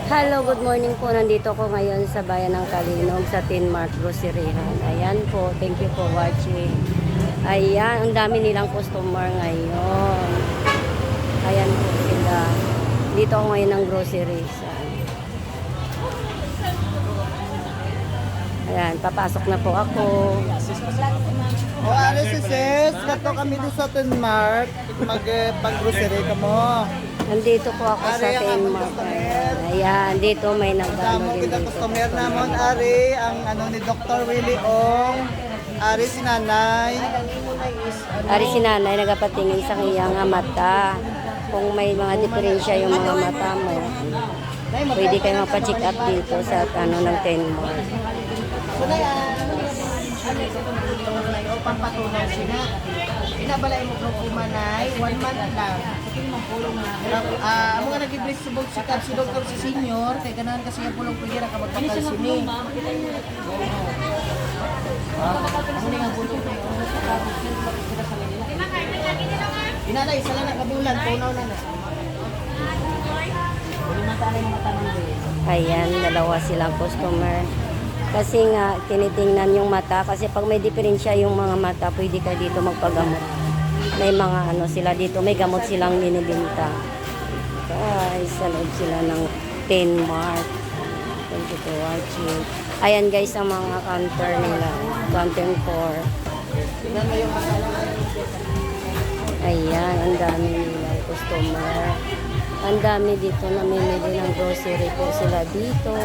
Hello, good morning po. Nandito ko ngayon sa bayan ng Kalinog sa Tinmart Groceryhan. Ayan po, thank you for watching. Ayan, ang dami nilang customer ngayon. Ayan po sila. Dito ako ngayon ng groceries. Ayan, papasok na po ako. O ano si sis, kato kami doon sa Tinmart, mag-grocery ka mo. Nandito po ako sa Tinmart. Ayan, dito may nagdano Kasama din kita dito. customer namon, Ari, ang ano ni Dr. Willie Ong, Ari si nanay. Ari si nanay nagapatingin sa iyang mata. Kung may mga diferensya yung mga mata mo, pwede kayo mapacheck up dito sa ano ng Tinmart. O pampatunaw sila. Inabalay mo kung kumanay, 1 month lang. Amo nga nag-iblis subog si Kap, si Dr. si Senior, kay ganahan kasi yung pulong pwede ka magpakal sini. Amo nga pulong na yun. Inanay, isa lang nakabulan, punaw na na. Ayan, dalawa silang customer. Kasi nga, tinitingnan yung mata. Kasi pag may diferensya yung mga mata, pwede ka dito magpagamot. May mga ano sila dito, may gamot silang binibinta. Guys, sa loob sila ng Tinmart. Thank you for watching. Ayan guys, ang mga counter nila. Counter 4. Ayan, ang dami nila customer. Ang dami dito namimili ng grocery po sila dito.